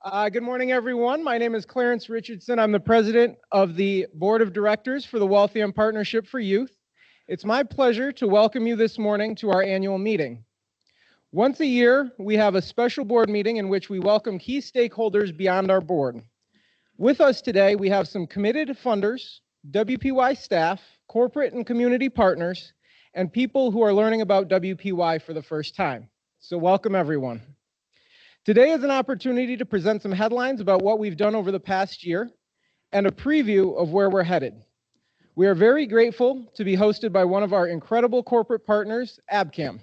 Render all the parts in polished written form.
Good morning, everyone. My name is Clarence Richardson. I'm the president of the board of directors for the Waltham Partnership for Youth. It's my pleasure to welcome you this morning to our annual meeting. Once a year, we have a special board meeting in which we welcome key stakeholders beyond our board. With us today, we have some committed funders, WPY staff, corporate and community partners, and people who are learning about WPY for the first time. So welcome, everyone. Today is an opportunity to present some headlines about what we've done over the past year and a preview of where we're headed. We are very grateful to be hosted by one of our incredible corporate partners, Abcam.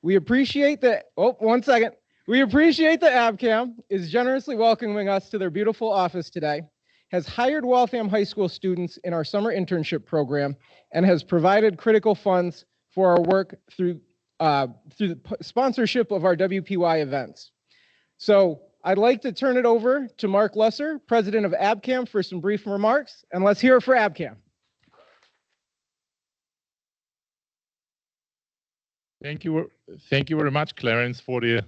We appreciate that, We appreciate that Abcam is generously welcoming us to their beautiful office today, has hired Waltham High School students in our summer internship program, and has provided critical funds for our work through the sponsorship of our WPY events. So I'd like to turn it over to Mark Lesser, president of Abcam, for some brief remarks, and let's hear it for Abcam. Thank you very much, Clarence, for the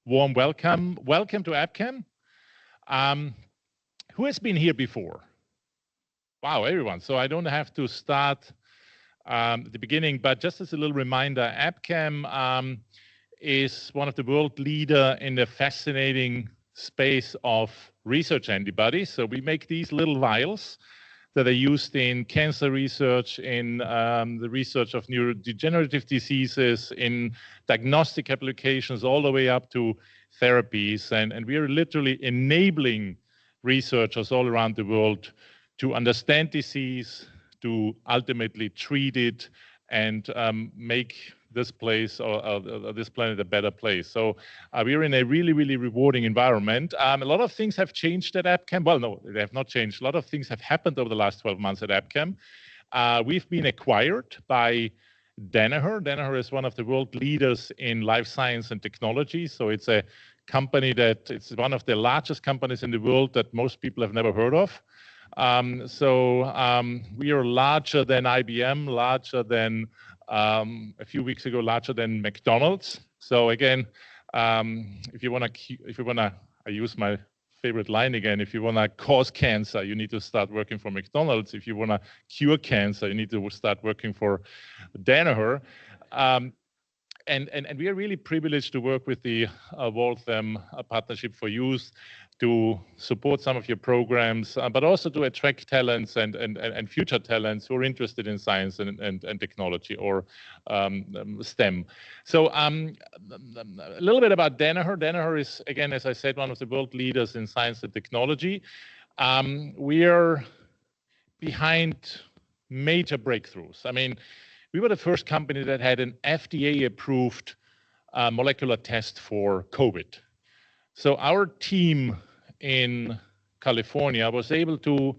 warm welcome. Welcome to Abcam. Who has been here before? Wow, everyone. So I don't have to start at the beginning, but just as a little reminder, Abcam is one of the world leader in the fascinating space of research antibodies. So we make these little vials that are used in cancer research, in the research of neurodegenerative diseases, in diagnostic applications, all the way up to therapies. And we are literally enabling researchers all around the world to understand disease, to ultimately treat it, and make this place or this planet a better place. So we're in a really, really rewarding environment. A lot of things have changed at Abcam. Well, no, they have not changed. A lot of things have happened over the last 12 months at Abcam. We've been acquired by Danaher. Danaher is one of the world leaders in life science and technology. So it's a company it's one of the largest companies in the world that most people have never heard of. We are larger than IBM, larger than a few weeks ago, larger than McDonald's. So again, if you wanna, I use my favorite line again. If you wanna cause cancer, you need to start working for McDonald's. If you wanna cure cancer, you need to start working for Danaher. And we are really privileged to work with the Waltham Partnership for Youth to support some of your programs, but also to attract talents and future talents who are interested in science and technology or STEM. So a little bit about Danaher. Danaher is, again, as I said, one of the world leaders in science and technology. We are behind major breakthroughs. I mean, we were the first company that had an FDA-approved molecular test for COVID. So our team in California was able to,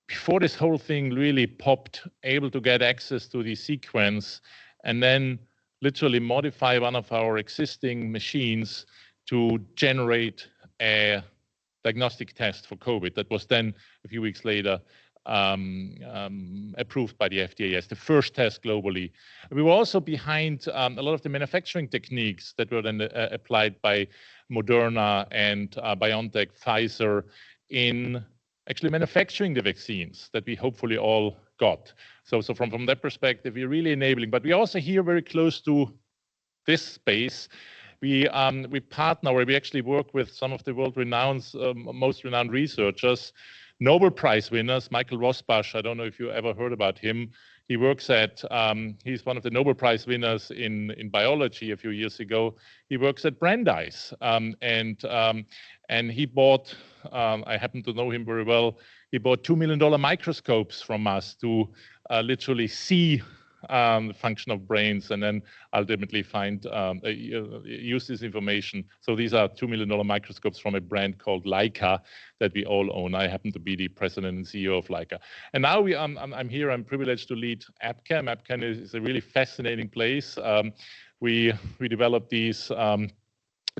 before this whole thing really popped, able to get access to the sequence and then literally modify one of our existing machines to generate a diagnostic test for COVID that was then a few weeks later approved by the FDA as the first test globally. We were also behind a lot of the manufacturing techniques that were then applied by Moderna and BioNTech, Pfizer in actually manufacturing the vaccines that we hopefully all got. So from that perspective, we're really enabling, but we also here very close to this space. We partner, where we actually work with some of the world-renowned, most renowned researchers, Nobel Prize winners. Michael Rosbash, I don't know if you ever heard about him. He works at, he's one of the Nobel Prize winners in biology a few years ago. He works at Brandeis, and he bought, I happen to know him very well, he bought $2 million microscopes from us to literally see the function of brains and then ultimately use this information. So these are $2 million microscopes from a brand called Leica that we all own. I happen to be the president and CEO of Leica. And now I'm here, I'm privileged to lead Abcam. Abcam is a really fascinating place. We developed these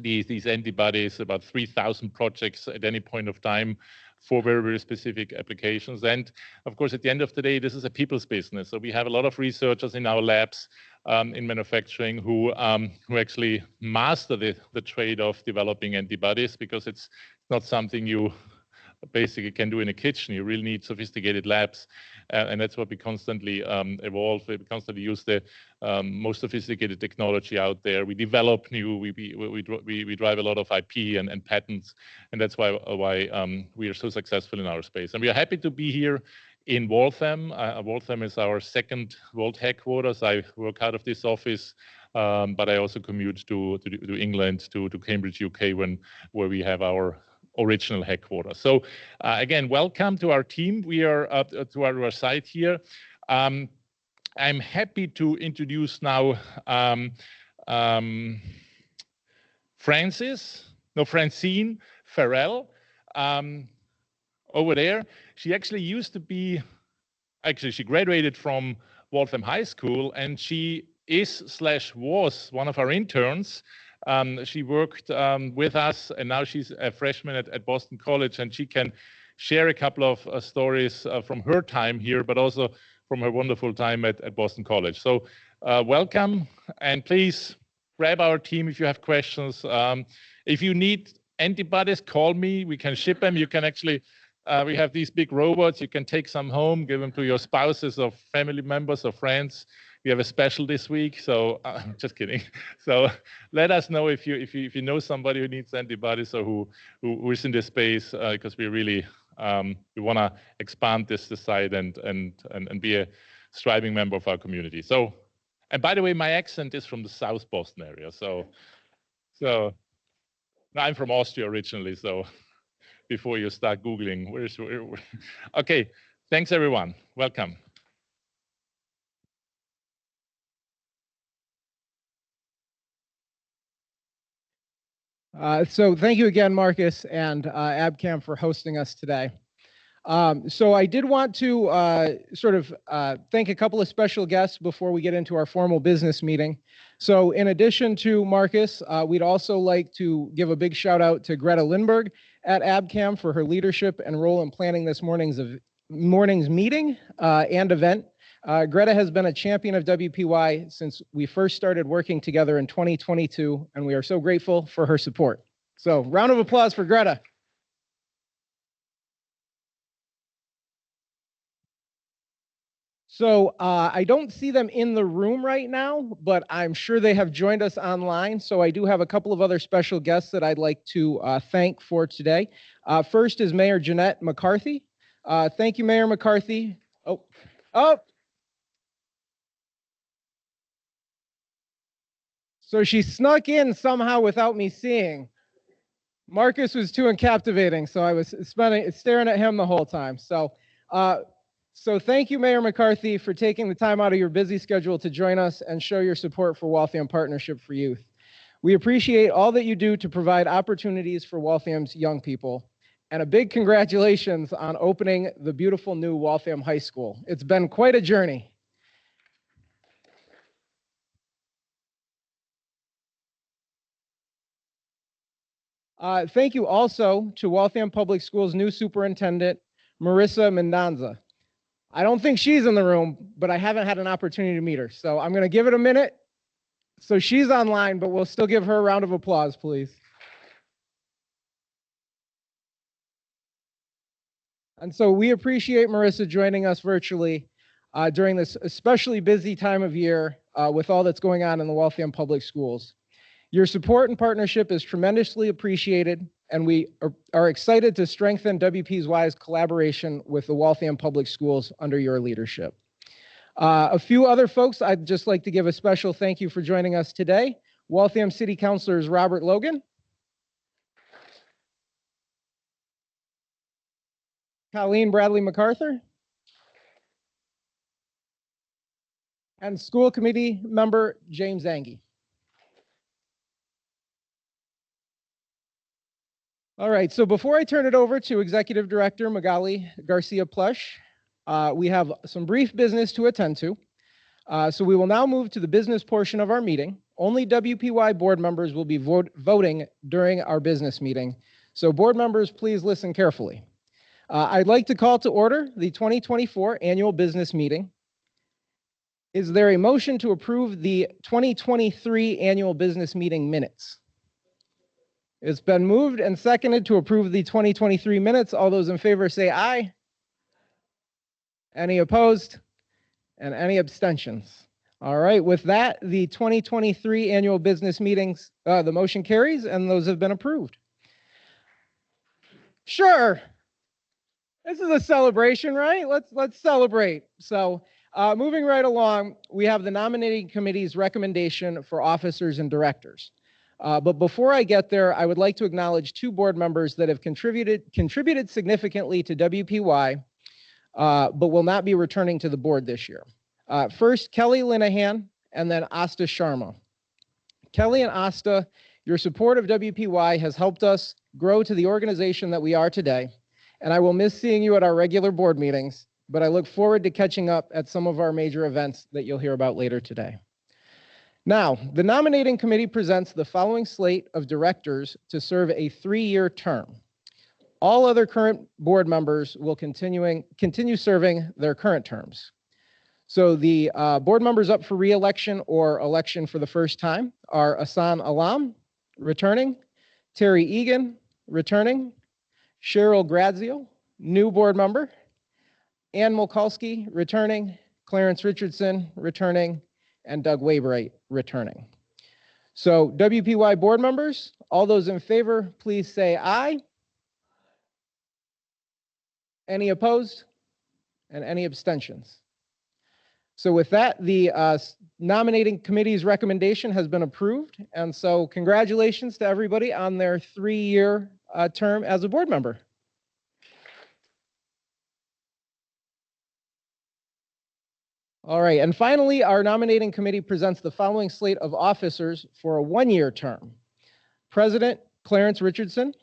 antibodies, about 3,000 projects at any point of time for very, very specific applications. And of course, at the end of the day, this is a people's business. So we have a lot of researchers in our labs in manufacturing who actually master the trade of developing antibodies, because it's not something you basically can do in a kitchen. You really need sophisticated labs, and that's what we constantly evolve. We constantly use the most sophisticated technology out there. We develop new. We drive a lot of IP and patents, and that's why we are so successful in our space. And we are happy to be here in Waltham. Waltham is our second world headquarters. I work out of this office, but I also commute to England, to Cambridge, UK, where we have our original headquarters. So again, welcome to our team. We are to our site here. I'm happy to introduce now Francine Farrell over there. She actually used to be, she graduated from Waltham High School, and she was one of our interns. She worked with us, and now she's a freshman at Boston College, and she can share a couple of stories from her time here, but also from her wonderful time at Boston College. So welcome, and please grab our team if you have questions. If you need antibodies, call me. We can ship them. You can actually, we have these big robots. You can take some home, give them to your spouses or family members or friends. We have a special this week, so just kidding. So let us know if you know somebody who needs antibodies or who is in this space, because we really we want to expand this site and be a striving member of our community. So, and by the way, my accent is from the South Boston area. So I'm from Austria originally. So before you start Googling, where? Okay, thanks everyone. Welcome. So thank you again, Marcus and ABCAM, for hosting us today. So I did want to thank a couple of special guests before we get into our formal business meeting. So in addition to Marcus, we'd also like to give a big shout out to Greta Lindberg at ABCAM for her leadership and role in planning this morning's meeting and event. Greta has been a champion of WPY since we first started working together in 2022, and we are so grateful for her support. So round of applause for Greta. So I don't see them in the room right now, but I'm sure they have joined us online. So I do have a couple of other special guests that I'd like to thank for today. First is Mayor Jeanette McCarthy. Thank you, Mayor McCarthy. Oh. So she snuck in somehow without me seeing. Marcus was too captivating, so I was staring at him the whole time. So thank you, Mayor McCarthy, for taking the time out of your busy schedule to join us and show your support for Waltham Partnership for Youth. We appreciate all that you do to provide opportunities for Waltham's young people. And a big congratulations on opening the beautiful new Waltham High School. It's been quite a journey. Thank you also to Waltham Public Schools' new superintendent, Marissa Mendonza. I don't think she's in the room, but I haven't had an opportunity to meet her. So I'm going to give it a minute. So she's online, but we'll still give her a round of applause, please. And so we appreciate Marissa joining us virtually during this especially busy time of year with all that's going on in the Waltham Public Schools. Your support and partnership is tremendously appreciated, and we are excited to strengthen WPY's collaboration with the Waltham Public Schools under your leadership. A few other folks I'd just like to give a special thank you for joining us today. Waltham City Councilors Robert Logan, Colleen Bradley MacArthur, and School Committee Member James Angie. All right, so before I turn it over to Executive Director Magali Garcia-Plush, we have some brief business to attend to. So we will now move to the business portion of our meeting. Only WPY board members will be voting during our business meeting. So board members, please listen carefully. I'd like to call to order the 2024 annual business meeting. Is there a motion to approve the 2023 annual business meeting minutes? It's been moved and seconded to approve the 2023 minutes. All those in favor say aye. Any opposed? And any abstentions? All right, with that, the 2023 annual business meetings, the motion carries and those have been approved. Sure. This is a celebration, right? Let's celebrate. So moving right along, we have the nominating committee's recommendation for officers and directors. But before I get there, I would like to acknowledge two board members that have contributed significantly to WPY, but will not be returning to the board this year. First, Kelly Linehan, and then Asta Sharma. Kelly and Asta, your support of WPY has helped us grow to the organization that we are today, and I will miss seeing you at our regular board meetings, but I look forward to catching up at some of our major events that you'll hear about later today. Now, the nominating committee presents the following slate of directors to serve a 3-year term. All other current board members will continue serving their current terms. So the board members up for re-election or election for the first time are Asan Alam, returning, Terry Egan, returning, Cheryl Grazio, new board member, Ann Mulkalski, returning, Clarence Richardson, returning, and Doug Waybright, returning. So WPY board members, all those in favor, please say aye. Any opposed? And any abstentions? So with that, the nominating committee's recommendation has been approved. And so congratulations to everybody on their 3-year term as a board member. All right, and finally, our nominating committee presents the following slate of officers for a 1-year term. President Clarence Richardson,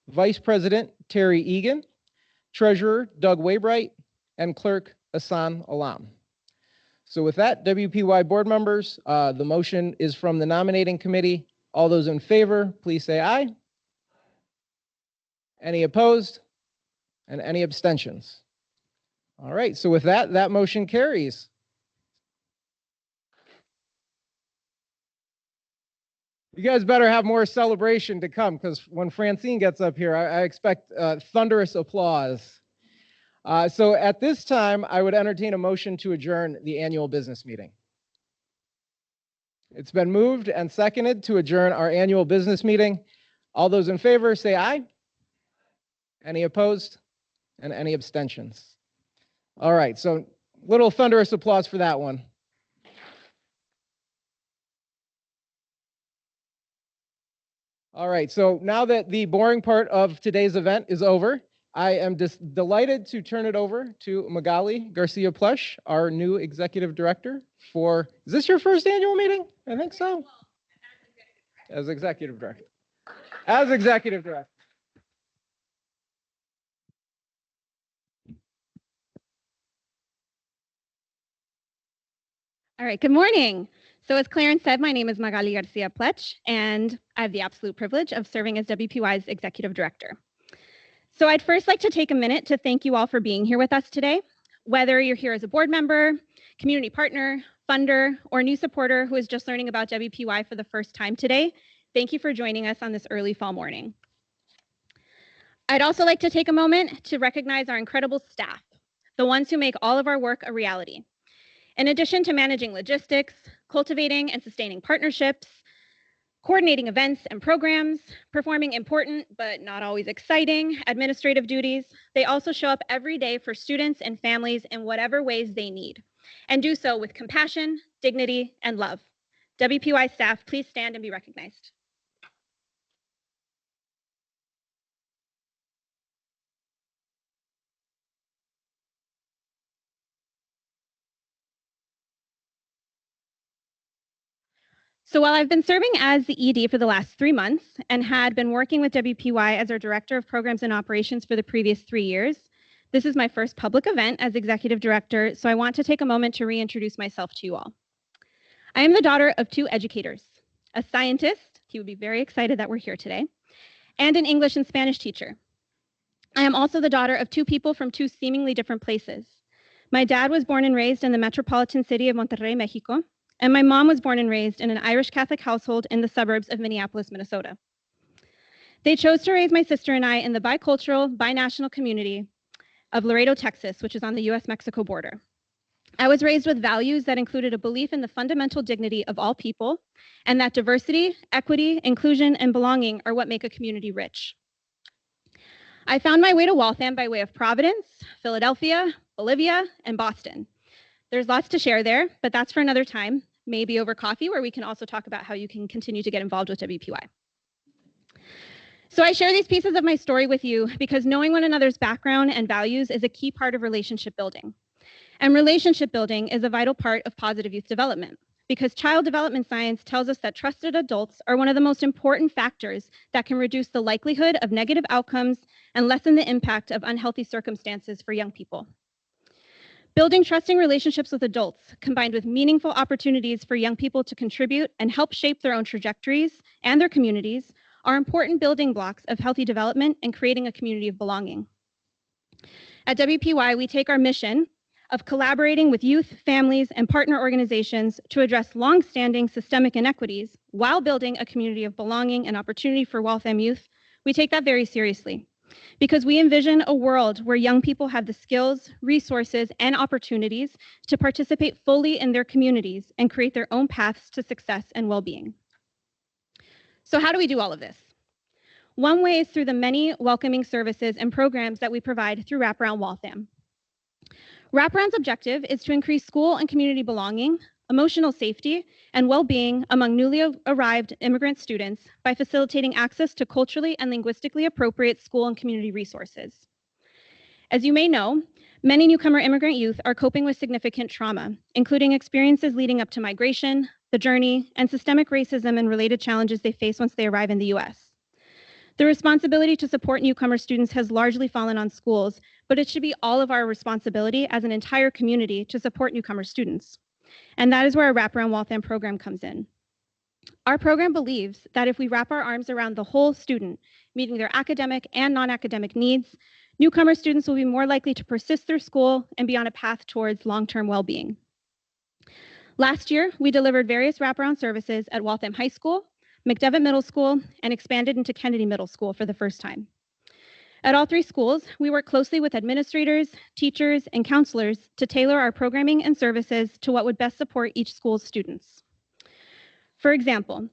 Vice President Terry Egan, Treasurer Doug Waybright, and Clerk Asan Alam. So with that, WPY board members, the motion is from the nominating committee. All those in favor, please say aye. Any opposed? And any abstentions? All right, so with that, that motion carries. You guys better have more celebration to come, because when Francine gets up here, I expect thunderous applause. So at this time, I would entertain a motion to adjourn the annual business meeting. It's been moved and seconded to adjourn our annual business meeting. All those in favor say aye. Any opposed? And any abstentions? All right, so little thunderous applause for that one. All right, so now that the boring part of today's event is over, I am just delighted to turn it over to Magali Garcia-Plush, our new executive director for, is this your first annual meeting? I think so. As executive director. As executive director. All right, good morning. So as Clarence said, my name is Magali Garcia-Plush, and I have the absolute privilege of serving as WPY's executive director. So I'd first like to take a minute to thank you all for being here with us today. Whether you're here as a board member, community partner, funder, or new supporter who is just learning about WPY for the first time today, thank you for joining us on this early fall morning. I'd also like to take a moment to recognize our incredible staff, the ones who make all of our work a reality. In addition to managing logistics, cultivating and sustaining partnerships, coordinating events and programs, performing important but not always exciting administrative duties, they also show up every day for students and families in whatever ways they need, and do so with compassion, dignity, and love. WPY staff, please stand and be recognized. So while I've been serving as the ED for the last 3 months and had been working with WPY as our Director of Programs and Operations for the previous 3 years, this is my first public event as Executive Director, so I want to take a moment to reintroduce myself to you all. I am the daughter of 2 educators, a scientist, he would be very excited that we're here today, and an English and Spanish teacher. I am also the daughter of 2 people from 2 seemingly different places. My dad was born and raised in the metropolitan city of Monterrey, Mexico, and my mom was born and raised in an Irish Catholic household in the suburbs of Minneapolis, Minnesota. They chose to raise my sister and I in the bicultural, binational community of Laredo, Texas, which is on the US-Mexico border. I was raised with values that included a belief in the fundamental dignity of all people, and that diversity, equity, inclusion, and belonging are what make a community rich. I found my way to Waltham by way of Providence, Philadelphia, Bolivia, and Boston. There's lots to share there, but that's for another time, maybe over coffee, where we can also talk about how you can continue to get involved with WPY. So I share these pieces of my story with you because knowing one another's background and values is a key part of relationship building. And relationship building is a vital part of positive youth development, because child development science tells us that trusted adults are one of the most important factors that can reduce the likelihood of negative outcomes and lessen the impact of unhealthy circumstances for young people. Building trusting relationships with adults, combined with meaningful opportunities for young people to contribute and help shape their own trajectories and their communities, are important building blocks of healthy development and creating a community of belonging. At WPY, we take our mission of collaborating with youth, families, and partner organizations to address longstanding systemic inequities while building a community of belonging and opportunity for Waltham youth. We take that very seriously because we envision a world where young people have the skills, resources, and opportunities to participate fully in their communities and create their own paths to success and well-being. So how do we do all of this? One way is through the many welcoming services and programs that we provide through Wraparound Waltham. Wraparound's objective is to increase school and community belonging, emotional safety, and well-being among newly arrived immigrant students by facilitating access to culturally and linguistically appropriate school and community resources. As you may know, many newcomer immigrant youth are coping with significant trauma, including experiences leading up to migration, the journey, and systemic racism and related challenges they face once they arrive in the US. The responsibility to support newcomer students has largely fallen on schools, but it should be all of our responsibility as an entire community to support newcomer students. And that is where our Wraparound Waltham program comes in. Our program believes that if we wrap our arms around the whole student, meeting their academic and non-academic needs, newcomer students will be more likely to persist through school and be on a path towards long-term well-being. Last year, we delivered various wraparound services at Waltham High School, McDevitt Middle School, and expanded into Kennedy Middle School for the first time. At all three schools, we work closely with administrators, teachers, and counselors to tailor our programming and services to what would best support each school's students. For example,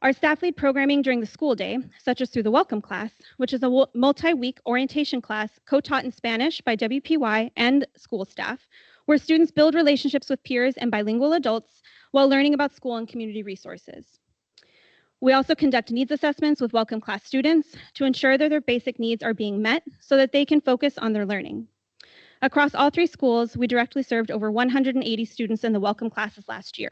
our staff lead programming during the school day, such as through the Welcome Class, which is a multi-week orientation class co-taught in Spanish by WPY and school staff, where students build relationships with peers and bilingual adults while learning about school and community resources. We also conduct needs assessments with Welcome Class students to ensure that their basic needs are being met so that they can focus on their learning. Across all three schools, we directly served over 180 students in the Welcome Classes last year.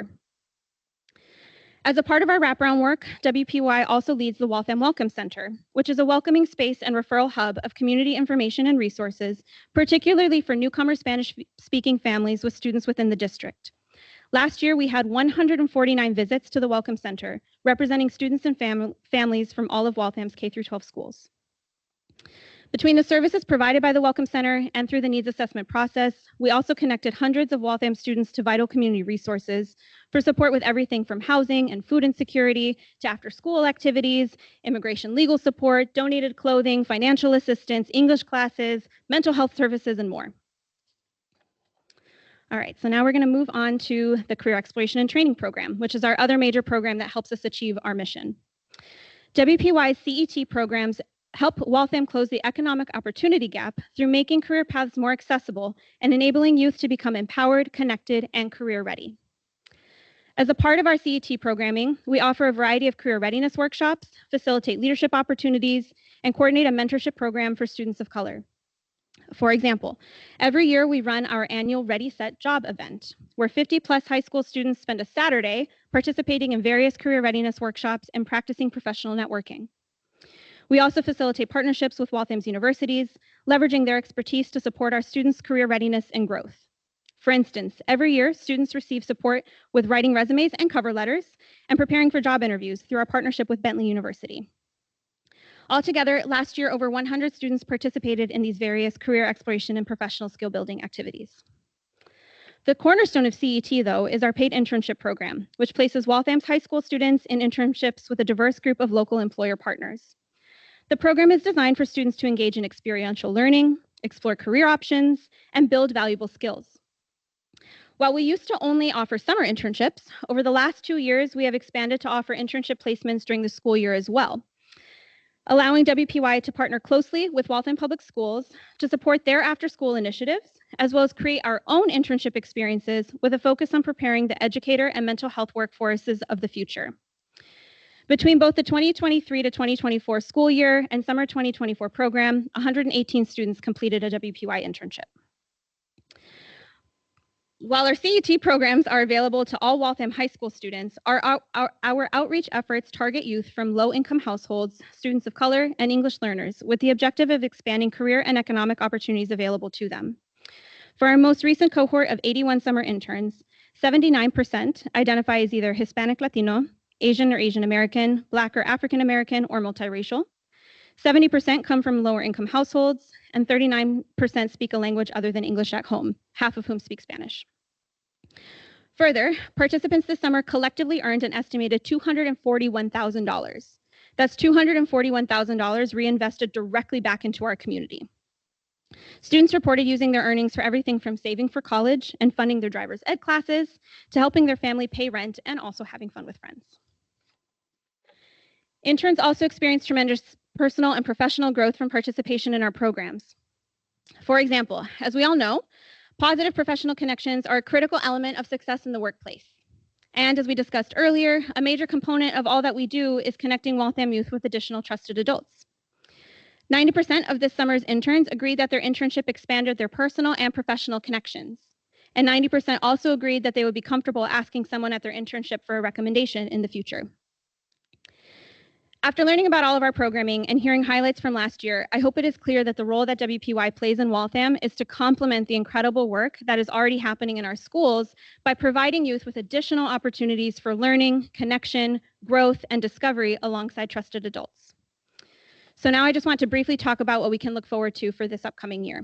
As a part of our wraparound work, WPY also leads the Waltham Welcome Center, which is a welcoming space and referral hub of community information and resources, particularly for newcomer Spanish-speaking families with students within the district. Last year, we had 149 visits to the Welcome Center, representing students and families from all of Waltham's K-12 schools. Between the services provided by the Welcome Center and through the needs assessment process, we also connected hundreds of Waltham students to vital community resources for support with everything from housing and food insecurity to after-school activities, immigration legal support, donated clothing, financial assistance, English classes, mental health services, and more. All right, so now we're going to move on to the Career Exploration and Training Program, which is our other major program that helps us achieve our mission. WPY's CET programs help Waltham close the economic opportunity gap through making career paths more accessible and enabling youth to become empowered, connected, and career ready. As a part of our CET programming, we offer a variety of career readiness workshops, facilitate leadership opportunities, and coordinate a mentorship program for students of color. For example, every year we run our annual Ready, Set, Job event, where 50+ high school students spend a Saturday participating in various career readiness workshops and practicing professional networking. We also facilitate partnerships with Waltham's universities, leveraging their expertise to support our students' career readiness and growth. For instance, every year, students receive support with writing resumes and cover letters and preparing for job interviews through our partnership with Bentley University. Altogether, last year, over 100 students participated in these various career exploration and professional skill building activities. The cornerstone of CET, though, is our paid internship program, which places Waltham's high school students in internships with a diverse group of local employer partners. The program is designed for students to engage in experiential learning, explore career options, and build valuable skills. While we used to only offer summer internships, over the last 2 years, we have expanded to offer internship placements during the school year as well, allowing WPY to partner closely with Waltham Public Schools to support their after-school initiatives, as well as create our own internship experiences with a focus on preparing the educator and mental health workforces of the future. Between both the 2023 to 2024 school year and summer 2024 program, 118 students completed a WPY internship. While our CET programs are available to all Waltham High School students, our outreach efforts target youth from low-income households, students of color, and English learners, with the objective of expanding career and economic opportunities available to them. For our most recent cohort of 81 summer interns, 79% identify as either Hispanic Latino, Asian or Asian American, Black or African American, or multiracial. 70% come from lower income households, and 39% speak a language other than English at home, half of whom speak Spanish. Further, participants this summer collectively earned an estimated $241,000. That's $241,000 reinvested directly back into our community. Students reported using their earnings for everything from saving for college and funding their driver's ed classes to helping their family pay rent and also having fun with friends. Interns also experienced tremendous personal and professional growth from participation in our programs. For example, as we all know, positive professional connections are a critical element of success in the workplace. And as we discussed earlier, a major component of all that we do is connecting Waltham youth with additional trusted adults. 90% of this summer's interns agreed that their internship expanded their personal and professional connections. And 90% also agreed that they would be comfortable asking someone at their internship for a recommendation in the future. After learning about all of our programming and hearing highlights from last year, I hope it is clear that the role that WPY plays in Waltham is to complement the incredible work that is already happening in our schools by providing youth with additional opportunities for learning, connection, growth, and discovery alongside trusted adults. So now I just want to briefly talk about what we can look forward to for this upcoming year.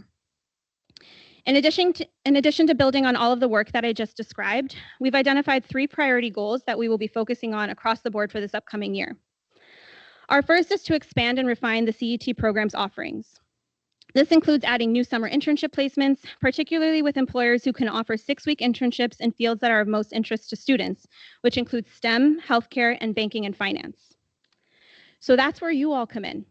In addition to building on all of the work that I just described, we've identified 3 priority goals that we will be focusing on across the board for this upcoming year. Our first is to expand and refine the CET program's offerings. This includes adding new summer internship placements, particularly with employers who can offer 6-week internships in fields that are of most interest to students, which includes STEM, healthcare, and banking and finance. So that's where you all come in.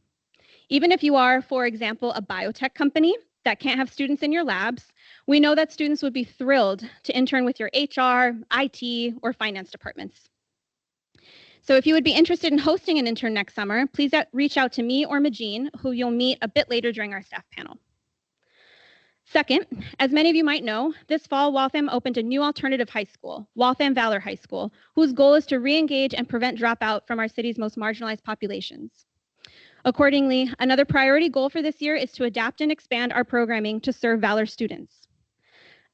Even if you are, for example, a biotech company that can't have students in your labs, we know that students would be thrilled to intern with your HR, IT, or finance departments. So if you would be interested in hosting an intern next summer, please reach out to me or Majeen, who you'll meet a bit later during our staff panel. Second, as many of you might know, this fall, Waltham opened a new alternative high school, Waltham Valor High School, whose goal is to re-engage and prevent dropout from our city's most marginalized populations. Accordingly, another priority goal for this year is to adapt and expand our programming to serve Valor students.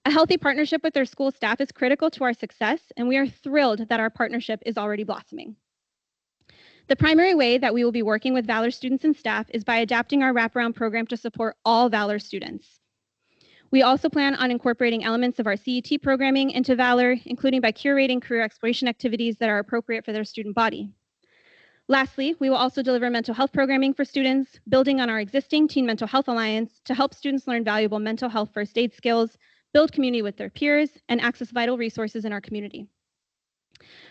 A healthy partnership with their school staff is critical to our success, and we are thrilled that our partnership is already blossoming. The primary way that we will be working with Valor students and staff is by adapting our wraparound program to support all Valor students. We also plan on incorporating elements of our CET programming into Valor, including by curating career exploration activities that are appropriate for their student body. Lastly, we will also deliver mental health programming for students, building on our existing Teen Mental Health Alliance to help students learn valuable mental health first aid skills, build community with their peers, and access vital resources in our community.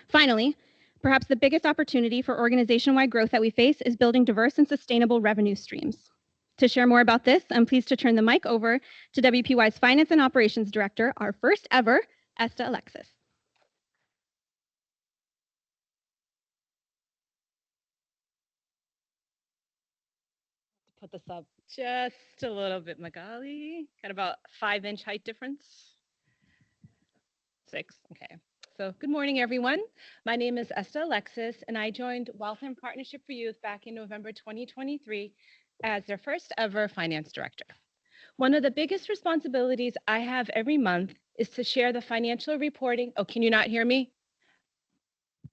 Finally, perhaps the biggest opportunity for organization-wide growth that we face is building diverse and sustainable revenue streams. To share more about this, I'm pleased to turn the mic over to WPY's Finance and Operations Director, our first ever, Esta Alexis. Put this up just a little bit, Magali. Got about 5-inch height difference. 6, okay. So good morning, everyone. My name is Esta Alexis, and I joined Waltham Partnership for Youth back in November 2023 as their first ever finance director. One of the biggest responsibilities I have every month is to share the financial reporting. Oh, can you not hear me?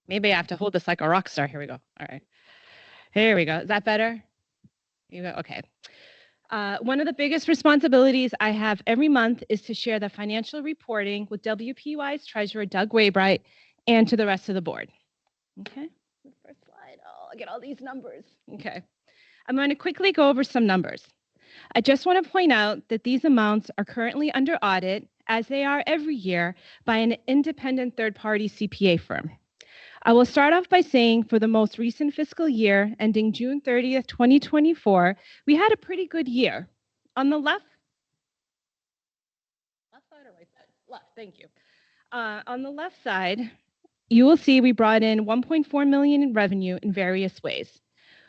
Maybe I have to hold this like a rock star. Here we go. All right. Here we go. Is that better? You go. Okay. One of the biggest responsibilities I have every month is to share the financial reporting with WPY's treasurer, Doug Waybright, and to the rest of the board. Okay, the first slide. Oh, I'll get all these numbers. Okay, I'm going to quickly go over some numbers. I just want to point out that these amounts are currently under audit, as they are every year, by an independent third-party CPA firm. I will start off by saying for the most recent fiscal year, ending June 30th, 2024, we had a pretty good year. On the left side or right side? Left, thank you. On the left side, you will see we brought in $1.4 million in revenue in various ways,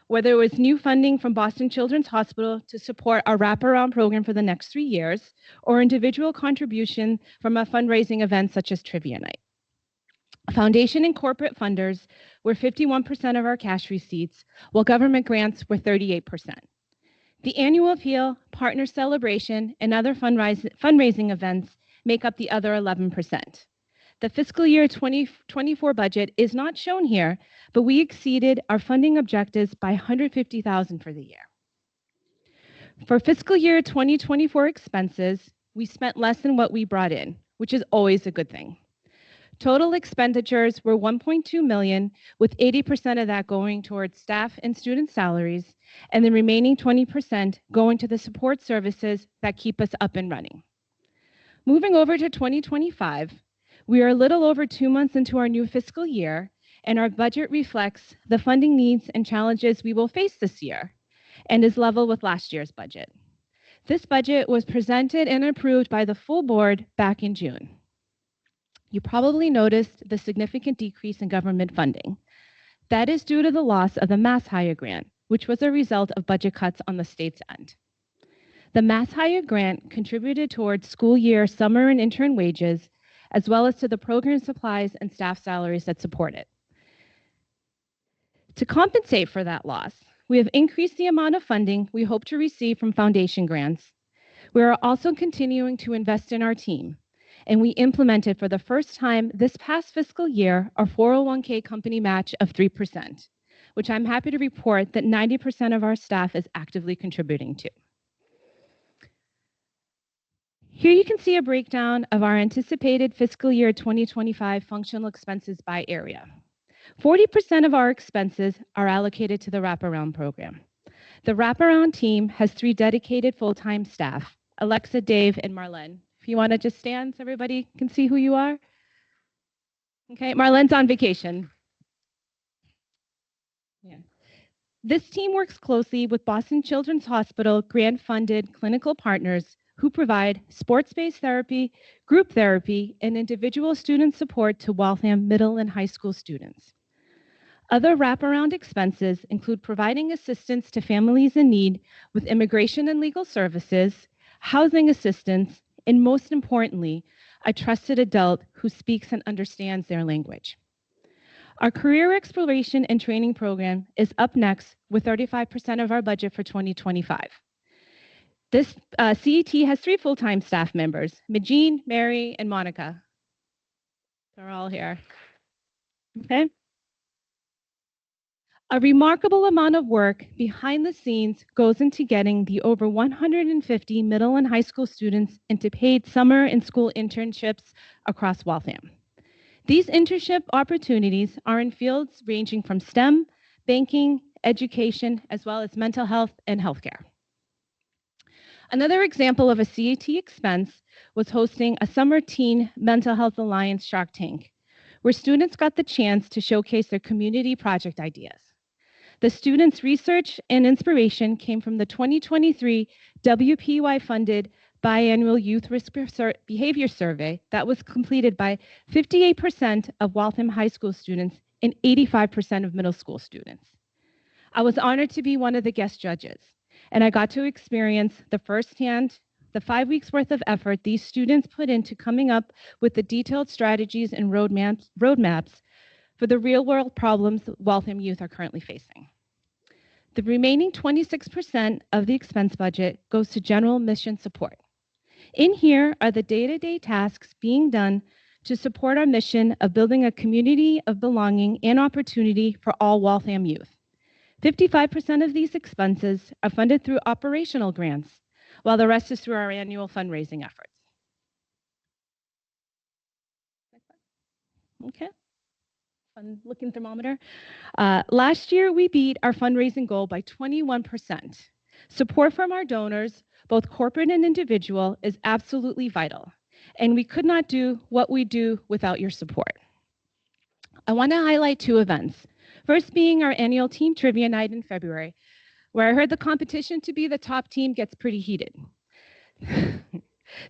whether it was new funding from Boston Children's Hospital to support our wraparound program for the next 3 years, or individual contribution from a fundraising event such as Trivia Night. Foundation and corporate funders were 51% of our cash receipts, while government grants were 38%. The annual appeal, partner celebration, and other fundraising events make up the other 11%. The fiscal year 2024 budget is not shown here, but we exceeded our funding objectives by $150,000 for the year. For fiscal year 2024 expenses, we spent less than what we brought in, which is always a good thing. Total expenditures were $1.2 million, with 80% of that going towards staff and student salaries, and the remaining 20% going to the support services that keep us up and running. Moving over to 2025, we are a little over 2 months into our new fiscal year, and our budget reflects the funding needs and challenges we will face this year, and is level with last year's budget. This budget was presented and approved by the full board back in June. You probably noticed the significant decrease in government funding. That is due to the loss of the Mass Hire grant, which was a result of budget cuts on the state's end. The Mass Hire grant contributed towards school year summer and intern wages, as well as to the program supplies and staff salaries that support it. To compensate for that loss, we have increased the amount of funding we hope to receive from foundation grants. We are also continuing to invest in our team, and we implemented for the first time this past fiscal year our 401k company match of 3%, which I'm happy to report that 90% of our staff is actively contributing to. Here you can see a breakdown of our anticipated fiscal year 2025 functional expenses by area. 40% of our expenses are allocated to the wraparound program. The wraparound team has 3 dedicated full-time staff, Alexa, Dave, and Marlene. If you want to just stand so everybody can see who you are. Okay, Marlene's on vacation. Yeah. This team works closely with Boston Children's Hospital grant-funded clinical partners who provide sports-based therapy, group therapy, and individual student support to Waltham middle and high school students. Other wraparound expenses include providing assistance to families in need with immigration and legal services, housing assistance, and most importantly, a trusted adult who speaks and understands their language. Our career exploration and training program is up next with 35% of our budget for 2025. This CET has 3 full-time staff members, Majeen, Mary, and Monica. They're all here. Okay. A remarkable amount of work behind the scenes goes into getting the over 150 middle and high school students into paid summer and school internships across Waltham. These internship opportunities are in fields ranging from STEM, banking, education, as well as mental health and healthcare. Another example of a CET expense was hosting a Summer Teen Mental Health Alliance Shark Tank, where students got the chance to showcase their community project ideas. The students' research and inspiration came from the 2023 WPY-funded biannual youth risk behavior survey that was completed by 58% of Waltham High School students and 85% of middle school students. I was honored to be one of the guest judges, and I got to experience the 5 weeks worth of effort these students put into coming up with the detailed strategies and roadmaps for the real-world problems Waltham youth are currently facing. The remaining 26% of the expense budget goes to general mission support. In here are the day-to-day tasks being done to support our mission of building a community of belonging and opportunity for all Waltham youth. 55% of these expenses are funded through operational grants, while the rest is through our annual fundraising efforts. Okay. Fun looking thermometer. Last year, we beat our fundraising goal by 21%. Support from our donors, both corporate and individual, is absolutely vital, and we could not do what we do without your support. I want to highlight two events. First being our annual team trivia night in February, where I heard the competition to be the top team gets pretty heated.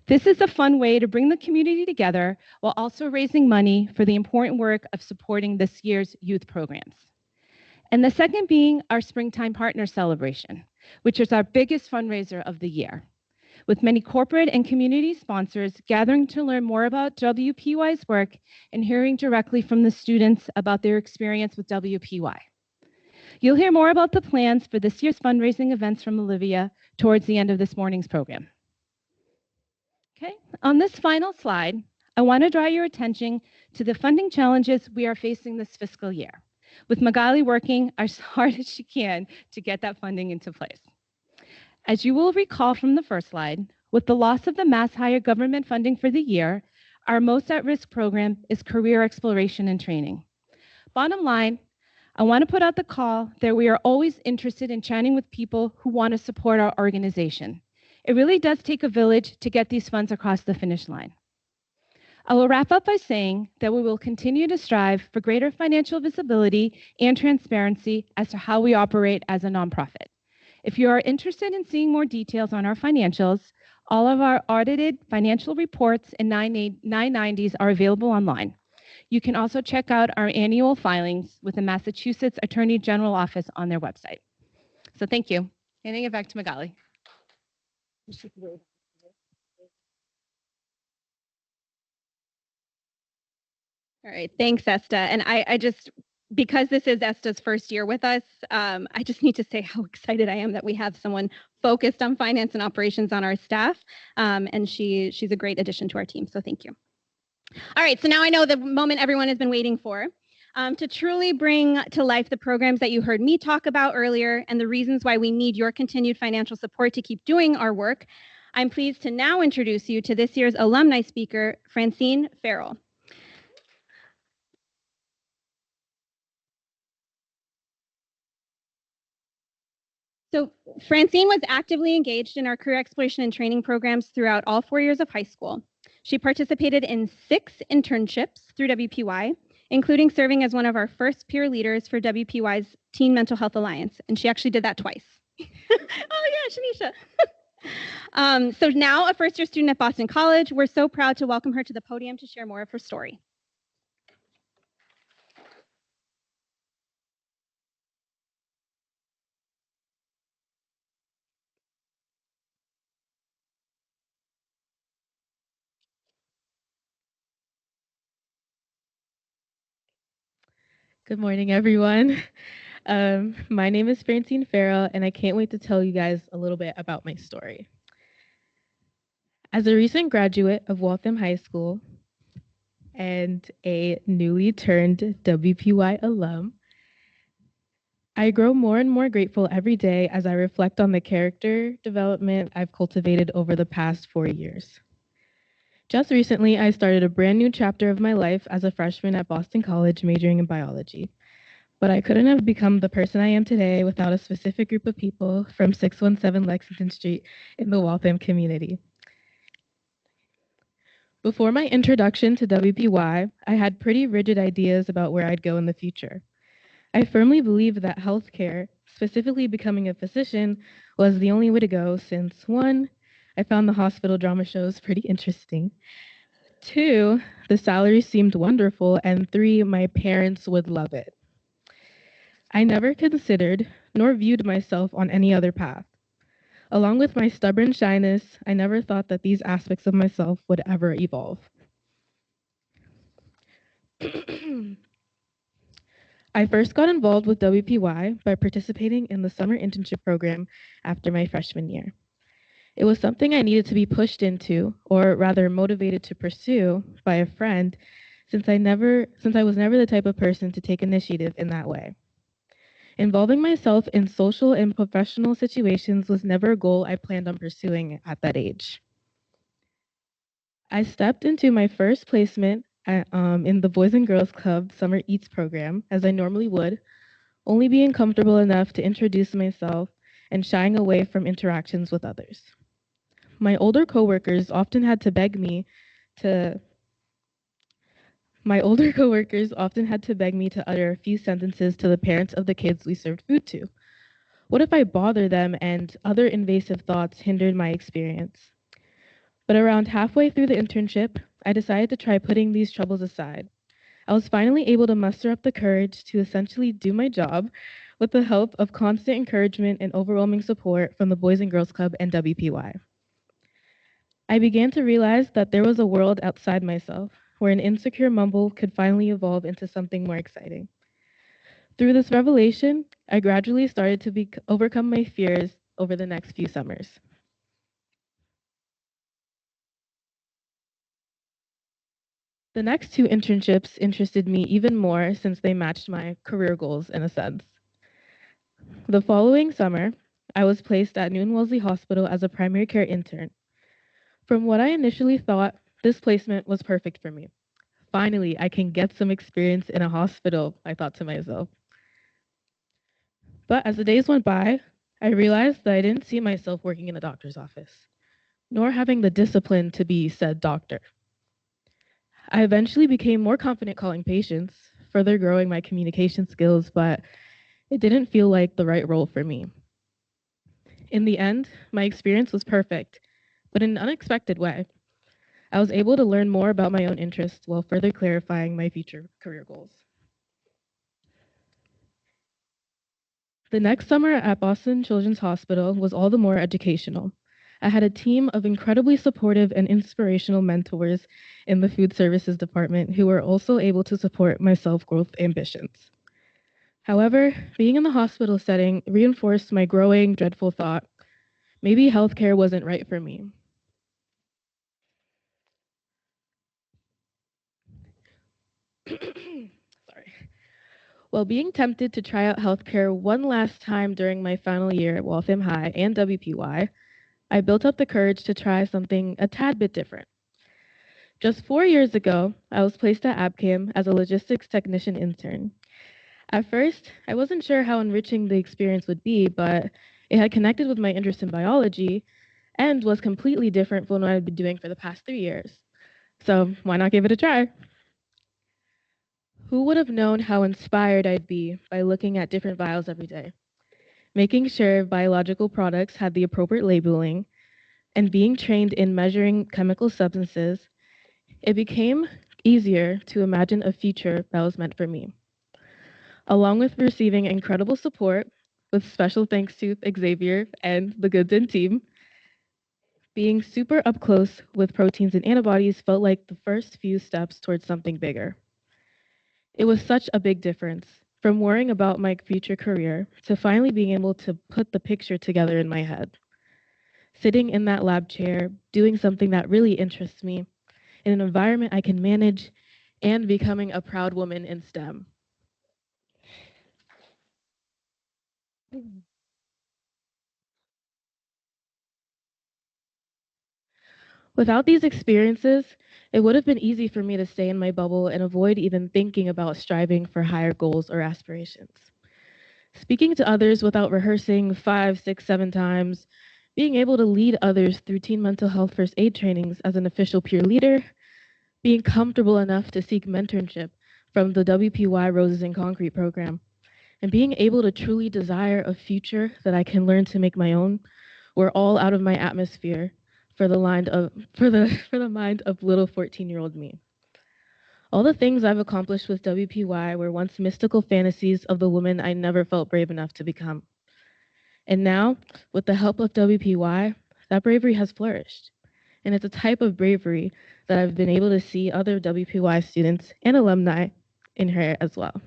This is a fun way to bring the community together while also raising money for the important work of supporting this year's youth programs. And the second being our Springtime Partner Celebration, which is our biggest fundraiser of the year, with many corporate and community sponsors gathering to learn more about WPY's work and hearing directly from the students about their experience with WPY. You'll hear more about the plans for this year's fundraising events from Olivia towards the end of this morning's program. Okay, on this final slide, I want to draw your attention to the funding challenges we are facing this fiscal year, with Magali working as hard as she can to get that funding into place. As you will recall from the first slide, with the loss of the Mass Higher government funding for the year, our most at-risk program is career exploration and training. Bottom line, I want to put out the call that we are always interested in chatting with people who want to support our organization. It really does take a village to get these funds across the finish line. I will wrap up by saying that we will continue to strive for greater financial visibility and transparency as to how we operate as a nonprofit. If you are interested in seeing more details on our financials, all of our audited financial reports and 990s are available online. You can also check out our annual filings with the Massachusetts Attorney General Office on their website. So thank you. Handing it back to Magali. All right, thanks, Esta. And I just, because this is Esta's first year with us, I just need to say how excited I am that we have someone focused on finance and operations on our staff. And she's a great addition to our team, so thank you. All right, so now I know the moment everyone has been waiting for. To truly bring to life the programs that you heard me talk about earlier and the reasons why we need your continued financial support to keep doing our work, I'm pleased to now introduce you to this year's alumni speaker, Francine Farrell. So Francine was actively engaged in our career exploration and training programs throughout all 4 years of high school. She participated in 6 internships through WPY, including serving as one of our first peer leaders for WPY's Teen Mental Health Alliance. And she actually did that twice. Oh yeah, Shanisha. So now a first-year student at Boston College, we're so proud to welcome her to the podium to share more of her story. Good morning, everyone. My name is Francine Farrell, and I can't wait to tell you guys a little bit about my story. As a recent graduate of Waltham High School and a newly turned WPY alum, I grow more and more grateful every day as I reflect on the character development I've cultivated over the past 4 years. Just recently, I started a brand new chapter of my life as a freshman at Boston College, majoring in biology. But I couldn't have become the person I am today without a specific group of people from 617 Lexington Street in the Waltham community. Before my introduction to WPY, I had pretty rigid ideas about where I'd go in the future. I firmly believed that healthcare, specifically becoming a physician, was the only way to go since 1, I found the hospital drama shows pretty interesting. 2, the salary seemed wonderful, and 3, my parents would love it. I never considered nor viewed myself on any other path. Along with my stubborn shyness, I never thought that these aspects of myself would ever evolve. I first got involved with WPY by participating in the summer internship program after my freshman year. It was something I needed to be pushed into, or rather motivated to pursue, by a friend, since I was never the type of person to take initiative in that way. Involving myself in social and professional situations was never a goal I planned on pursuing at that age. I stepped into my first placement in the Boys and Girls Club Summer Eats program, as I normally would, only being comfortable enough to introduce myself and shying away from interactions with others. My older coworkers often had to beg me to utter a few sentences to the parents of the kids we served food to. What if I bother them and other invasive thoughts hindered my experience? But around halfway through the internship, I decided to try putting these troubles aside. I was finally able to muster up the courage to essentially do my job with the help of constant encouragement and overwhelming support from the Boys and Girls Club and WPY. I began to realize that there was a world outside myself where an insecure mumble could finally evolve into something more exciting. Through this revelation, I gradually started to overcome my fears over the next few summers. The next two internships interested me even more since they matched my career goals in a sense. The following summer, I was placed at Newton Wellesley Hospital as a primary care intern. From what I initially thought, this placement was perfect for me. Finally, I can get some experience in a hospital, I thought to myself. But as the days went by, I realized that I didn't see myself working in a doctor's office, nor having the discipline to be said doctor. I eventually became more confident calling patients, further growing my communication skills, but it didn't feel like the right role for me. In the end, my experience was perfect, but in an unexpected way. I was able to learn more about my own interests while further clarifying my future career goals. The next summer at Boston Children's Hospital was all the more educational. I had a team of incredibly supportive and inspirational mentors in the food services department who were also able to support my self-growth ambitions. However, being in the hospital setting reinforced my growing, dreadful thought, maybe healthcare wasn't right for me. Sorry. While being tempted to try out healthcare one last time during my final year at Waltham High and WPY, I built up the courage to try something a tad bit different. Just 4 years ago, I was placed at ABCAM as a logistics technician intern. At first, I wasn't sure how enriching the experience would be, but it had connected with my interest in biology and was completely different from what I'd been doing for the past 3 years. So why not give it a try? Who would have known how inspired I'd be by looking at different vials every day, making sure biological products had the appropriate labeling, and being trained in measuring chemical substances? It became easier to imagine a future that was meant for me. Along with receiving incredible support, with special thanks to Xavier and the Goodden team, being super up close with proteins and antibodies felt like the first few steps towards something bigger. It was such a big difference, from worrying about my future career to finally being able to put the picture together in my head. Sitting in that lab chair, doing something that really interests me, in an environment I can manage, and becoming a proud woman in STEM. Without these experiences, it would have been easy for me to stay in my bubble and avoid even thinking about striving for higher goals or aspirations. Speaking to others without rehearsing 5, 6, 7 times, being able to lead others through teen mental health first aid trainings as an official peer leader, being comfortable enough to seek mentorship from the WPY Roses in Concrete program, and being able to truly desire a future that I can learn to make my own, were all out of my atmosphere for the mind of little 14-year-old me. All the things I've accomplished with WPY were once mystical fantasies of the woman I never felt brave enough to become. And now, with the help of WPY, that bravery has flourished. And it's a type of bravery that I've been able to see other WPY students and alumni inherit as well.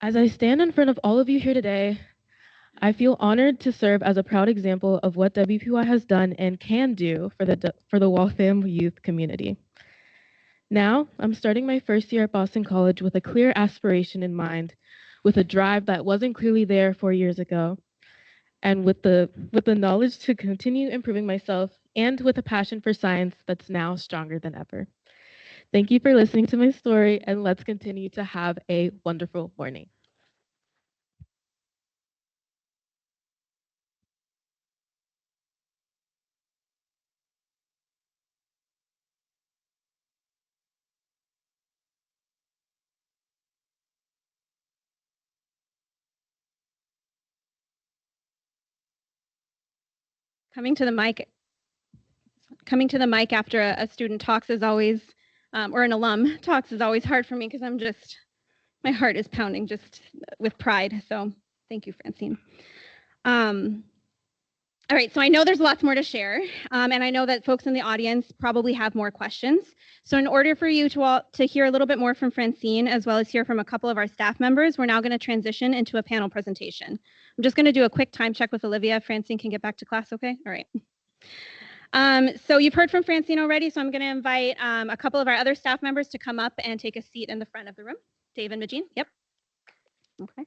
As I stand in front of all of you here today, I feel honored to serve as a proud example of what WPY has done and can do for the Waltham youth community. Now, I'm starting my first year at Boston College with a clear aspiration in mind, with a drive that wasn't clearly there 4 years ago, and with the knowledge to continue improving myself, and with a passion for science that's now stronger than ever. Thank you for listening to my story, and let's continue to have a wonderful morning. Coming to the mic after a student talks is always, or an alum talks is always hard for me because my heart is pounding just with pride. So thank you, Francine. All right, so I know there's lots more to share, and I know that folks in the audience probably have more questions. So in order for you to hear a little bit more from Francine, as well as hear from a couple of our staff members, we're now going to transition into a panel presentation. I'm just going to do a quick time check with Olivia. Francine can get back to class, okay? All right. So you've heard from Francine already, so I'm going to invite a couple of our other staff members to come up and take a seat in the front of the room. Dave and Majin, yep. Okay.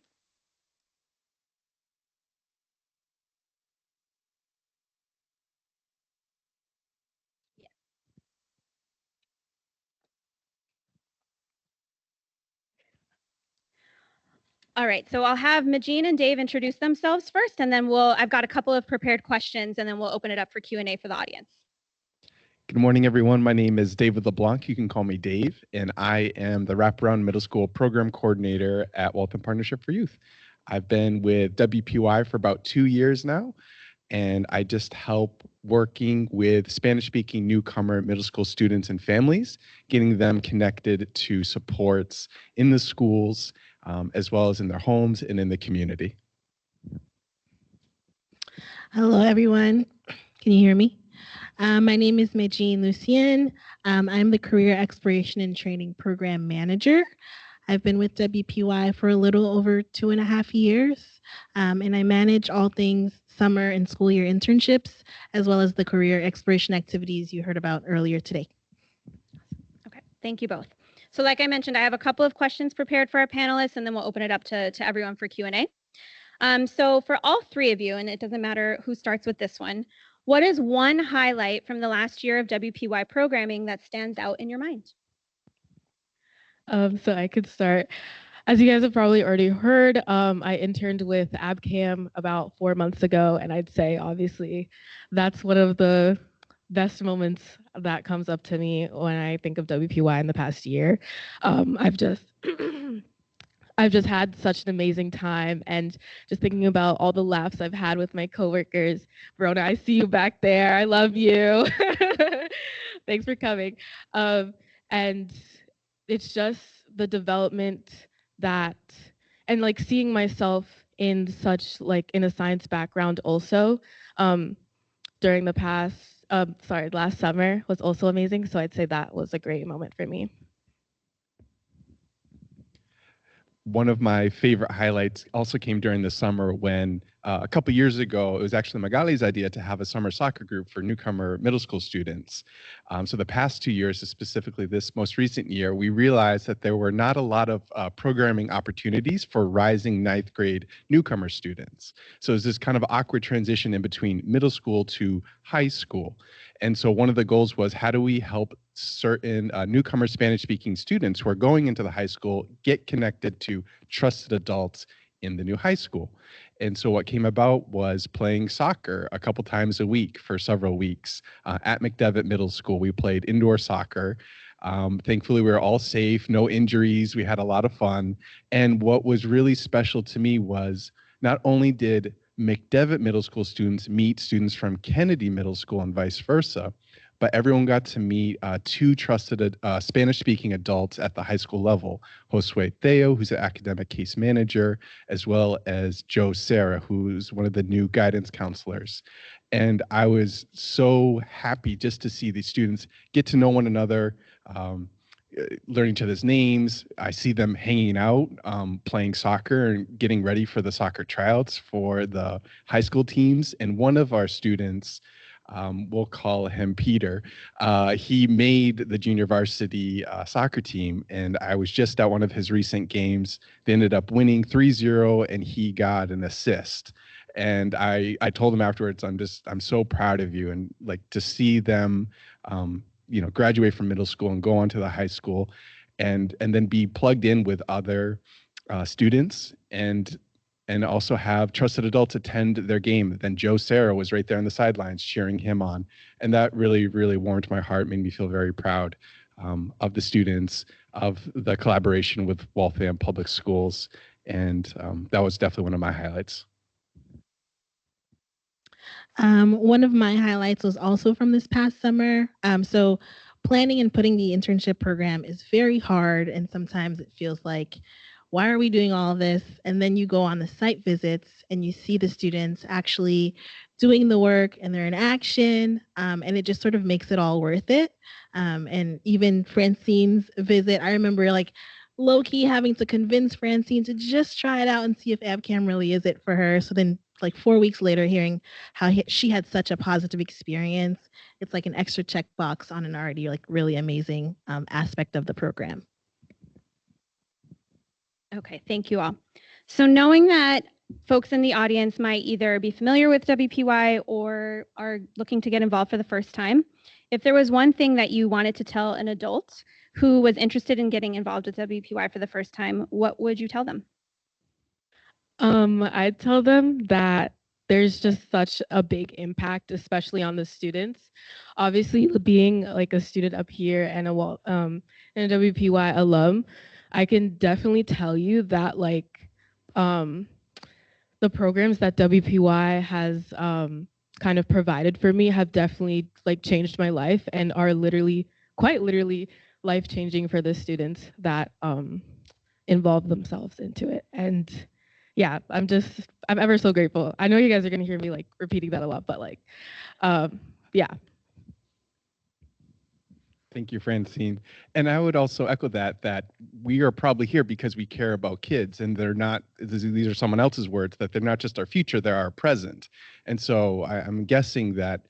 All right, so I'll have Majin and Dave introduce themselves first, and then I've got a couple of prepared questions, and then we'll open it up for Q&A for the audience. Good morning, everyone. My name is David LeBlanc. You can call me Dave, and I am the Wraparound Middle School Program Coordinator at Waltham Partnership for Youth. I've been with WPY for about 2 years now, and I just help working with Spanish-speaking newcomer middle school students and families, getting them connected to supports in the schools, as well as in their homes and in the community. Hello, everyone. Can you hear me? My name is Majin Lucien. I'm the Career Exploration and Training Program Manager. I've been with WPY for a little over 2.5 years, and I manage all things summer and school year internships, as well as the career exploration activities you heard about earlier today. Okay, thank you both. So like I mentioned, I have a couple of questions prepared for our panelists, and then we'll open it up to everyone for Q&A. So for all three of you, and it doesn't matter who starts with this one, what is one highlight from the last year of WPY programming that stands out in your mind? So I could start. As you guys have probably already heard, I interned with AbCam about 4 months ago, and I'd say obviously that's one of the best moments that comes up to me when I think of WPY in the past year. I've just had such an amazing time, and just thinking about all the laughs I've had with my coworkers. Verona, I see you back there. I love you. Thanks for coming. And it's just the development and like seeing myself in such in a science background also during the last summer was also amazing. So I'd say that was a great moment for me. One of my favorite highlights also came during the summer when a couple years ago, it was actually Magali's idea to have a summer soccer group for newcomer middle school students. So the past 2 years, specifically this most recent year, we realized that there were not a lot of programming opportunities for rising 9th grade newcomer students. So it's this kind of awkward transition in between middle school to high school. And so one of the goals was, how do we help certain newcomer Spanish-speaking students who are going into the high school get connected to trusted adults in the new high school? And so what came about was playing soccer a couple times a week for several weeks. At McDevitt Middle School, we played indoor soccer. Thankfully, we were all safe, no injuries. We had a lot of fun. And what was really special to me was not only did McDevitt Middle School students meet students from Kennedy Middle School and vice versa, but everyone got to meet 2 trusted Spanish-speaking adults at the high school level, Josue Theo, who's an academic case manager, as well as Joe Sarah, who's one of the new guidance counselors. And I was so happy just to see these students get to know one another, learning each other's names. I see them hanging out, playing soccer and getting ready for the soccer tryouts for the high school teams. And one of our students we'll call him Peter. He made the junior varsity soccer team, and I was just at one of his recent games. They ended up winning 3-0, and he got an assist. And I told him afterwards, I'm so proud of you, and like to see them, graduate from middle school and go on to the high school, and then be plugged in with other students and also have trusted adults attend their game. Then Joe Sarah was right there on the sidelines cheering him on. And that really, really warmed my heart, made me feel very proud of the students, of the collaboration with Waltham Public Schools. And that was definitely one of my highlights. One of my highlights was also from this past summer. So planning and putting the internship program is very hard, and sometimes it feels like, why are we doing all this? And then you go on the site visits and you see the students actually doing the work and they're in action, and it just sort of makes it all worth it. And even Francine's visit, I remember like low-key having to convince Francine to just try it out and see if AbCam really is it for her. So then like 4 weeks later, hearing how she had such a positive experience, it's like an extra checkbox on an already like really amazing aspect of the program. Okay, thank you all. So knowing that folks in the audience might either be familiar with WPY or are looking to get involved for the first time, if there was one thing that you wanted to tell an adult who was interested in getting involved with WPY for the first time, what would you tell them? I'd tell them that there's just such a big impact, especially on the students. Obviously, being like a student up here and a WPY alum, I can definitely tell you that like the programs that WPY has kind of provided for me have definitely like changed my life and are quite literally life-changing for the students that involve themselves into it. And yeah, I'm ever so grateful. I know you guys are gonna hear me like repeating that a lot, but like, yeah. Thank you, Francine. And I would also echo that we are probably here because we care about kids, and these are someone else's words, that they're not just our future, they're our present. And so I'm guessing that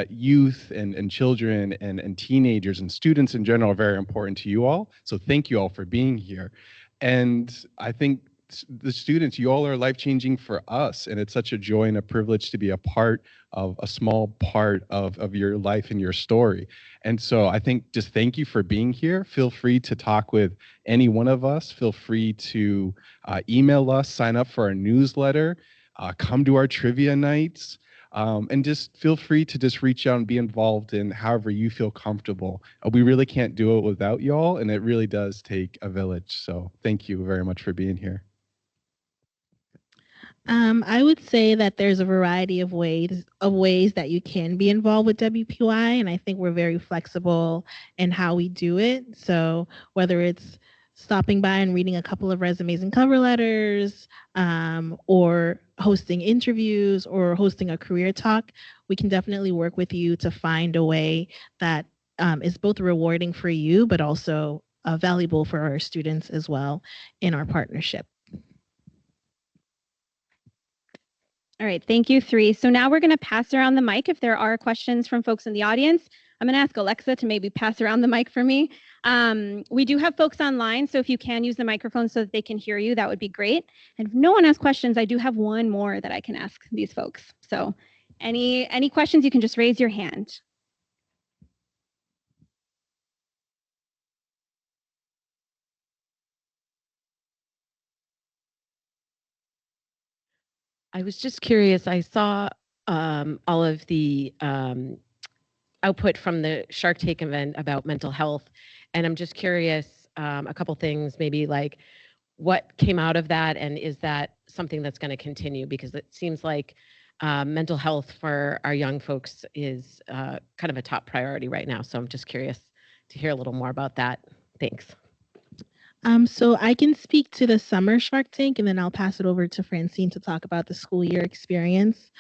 youth and children and teenagers and students in general are very important to you all. So thank you all for being here. And I think the students, you all are life-changing for us, and it's such a joy and a privilege to be a part of a small part of your life and your story. And so I think just thank you for being here. Feel free to talk with any one of us. Feel free to email us, sign up for our newsletter, come to our trivia nights, and just feel free to just reach out and be involved in however you feel comfortable. We really can't do it without y'all, and it really does take a village. So thank you very much for being here. I would say that there's a variety of ways that you can be involved with WPY, and I think we're very flexible in how we do it. So whether it's stopping by and reading a couple of resumes and cover letters, or hosting interviews or hosting a career talk, we can definitely work with you to find a way that is both rewarding for you, but also valuable for our students as well in our partnership. All right, thank you, 3. So now we're going to pass around the mic if there are questions from folks in the audience. I'm going to ask Alexa to maybe pass around the mic for me. We do have folks online, so if you can use the microphone so that they can hear you, that would be great. And if no one has questions, I do have one more that I can ask these folks. So any questions, you can just raise your hand. I was just curious. I saw all of the output from the Shark Tank event about mental health, and I'm just curious, a couple things, maybe like what came out of that, and is that something that's going to continue? Because it seems like mental health for our young folks is kind of a top priority right now. So I'm just curious to hear a little more about that. Thanks. So I can speak to the summer Shark Tank, and then I'll pass it over to Francine to talk about the school year experience.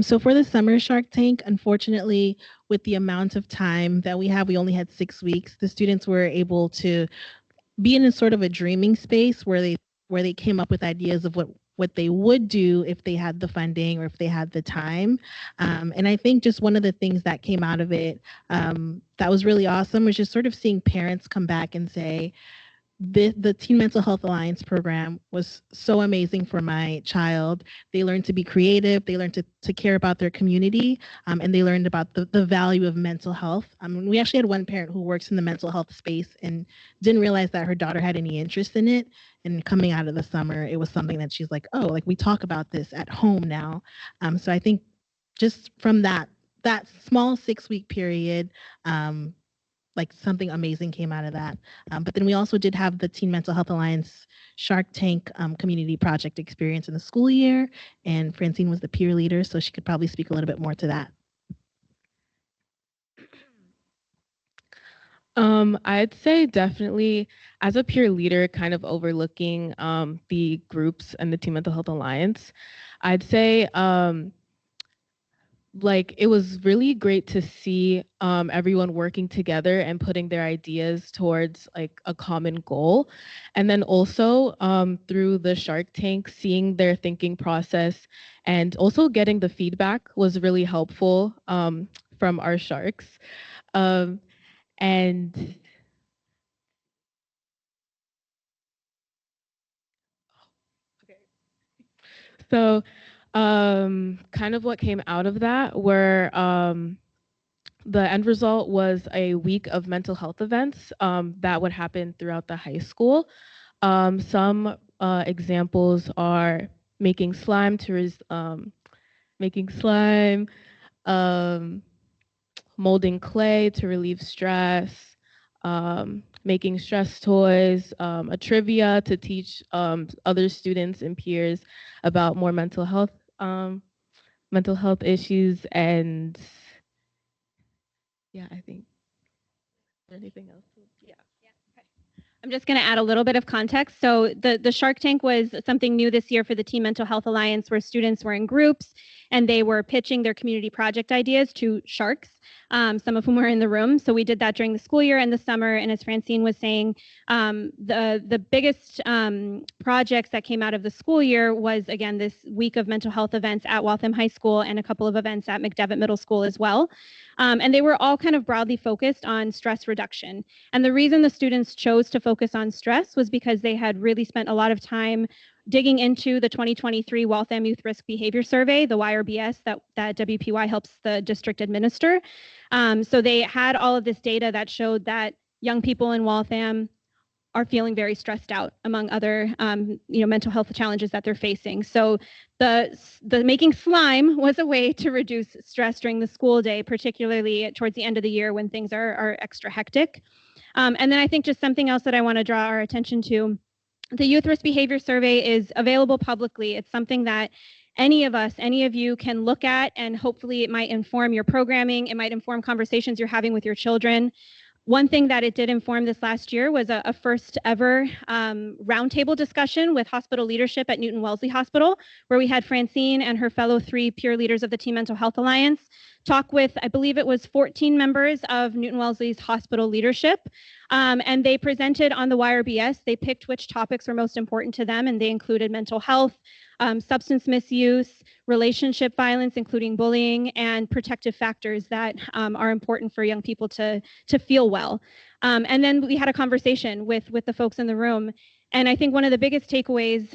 So for the summer Shark Tank, unfortunately, with the amount of time that we have, we only had 6 weeks. The students were able to be in a sort of a dreaming space where they came up with ideas of what what they would do if they had the funding or if they had the time. And I think just one of the things that came out of it that was really awesome was just sort of seeing parents come back and say, the Teen Mental Health Alliance program was so amazing for my child. They learned to be creative, they learned to care about their community, and they learned about the value of mental health. We actually had one parent who works in the mental health space and didn't realize that her daughter had any interest in it. And coming out of the summer, it was something that she's like, oh, like we talk about this at home now. So I think just from that small 6-week period, like something amazing came out of that. But then we also did have the Teen Mental Health Alliance Shark Tank community project experience in the school year, and Francine was the peer leader, so she could probably speak a little bit more to that. I'd say definitely as a peer leader, kind of overlooking the groups and the Teen Mental Health Alliance, I'd say like it was really great to see everyone working together and putting their ideas towards like a common goal. And then also through the Shark Tank, seeing their thinking process and also getting the feedback was really helpful from our sharks. And so kind of what came out of that were the end result was a week of mental health events that would happen throughout the high school. Some examples are making slime, molding clay to relieve stress, making stress toys, a trivia to teach other students and peers about more mental health issues, and yeah, I think. Is there anything else? Yeah. I'm just going to add a little bit of context. So the Shark Tank was something new this year for the Teen Mental Health Alliance, where students were in groups and they were pitching their community project ideas to sharks, some of whom were in the room. So we did that during the school year and the summer. And as Francine was saying, the biggest projects that came out of the school year was, again, this week of mental health events at Waltham High School and a couple of events at McDevitt Middle School as well. And they were all kind of broadly focused on stress reduction. And the reason the students chose to focus on stress was because they had really spent a lot of time digging into the 2023 Waltham Youth Risk Behavior Survey, the YRBS that WPY helps the district administer. So they had all of this data that showed that young people in Waltham are feeling very stressed out, among other mental health challenges that they're facing. So the making slime was a way to reduce stress during the school day, particularly towards the end of the year when things are extra hectic. And then I think just something else that I want to draw our attention to, the Youth Risk Behavior Survey is available publicly. It's something that any of you can look at, and hopefully it might inform your programming. It might inform conversations you're having with your children. One thing that it did inform this last year was a first ever roundtable discussion with hospital leadership at Newton Wellesley Hospital, where we had Francine and her fellow 3 peer leaders of the Teen Mental Health Alliance talk with, I believe it was 14 members of Newton Wellesley's hospital leadership. And they presented on the YRBS. They picked which topics were most important to them, and they included mental health, substance misuse, relationship violence, including bullying, and protective factors that are important for young people to feel well. And then we had a conversation with the folks in the room. And I think one of the biggest takeaways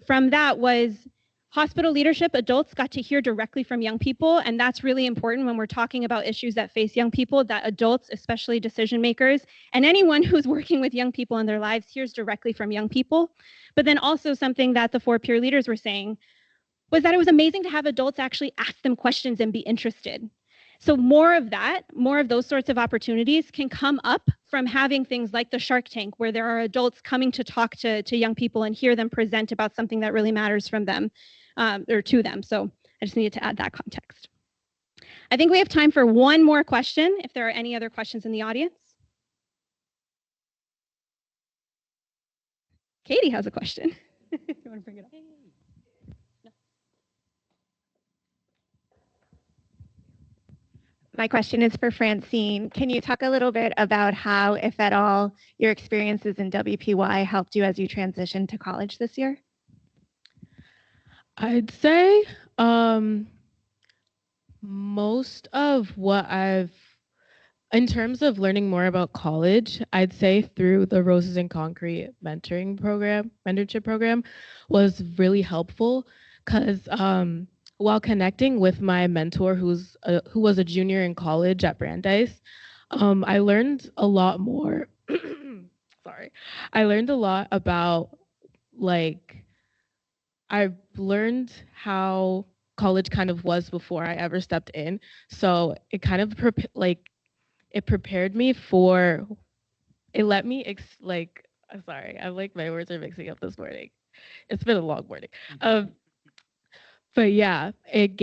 from that was hospital leadership, adults got to hear directly from young people. And that's really important when we're talking about issues that face young people, that adults, especially decision makers, and anyone who's working with young people in their lives, hears directly from young people. But then also something that the 4 peer leaders were saying was that it was amazing to have adults actually ask them questions and be interested. So more of those sorts of opportunities can come up from having things like the Shark Tank, where there are adults coming to talk to young people and hear them present about something that really matters from them or to them. So I just needed to add that context. I think we have time for one more question, if there are any other questions in the audience. Katie has a question. You want to bring it up? My question is for Francine. Can you talk a little bit about how, if at all, your experiences in WPY helped you as you transitioned to college this year? I'd say most of what in terms of learning more about college, I'd say through the Roses and Concrete mentorship program was really helpful because while connecting with my mentor who was a junior in college at Brandeis, I learned a lot more. Sorry. I learned a lot about like I've learned how college kind of was before I ever stepped in. So it kind of it prepared me for it let me I'm sorry, I'm like my words are mixing up this morning. It's been a long morning. But yeah, it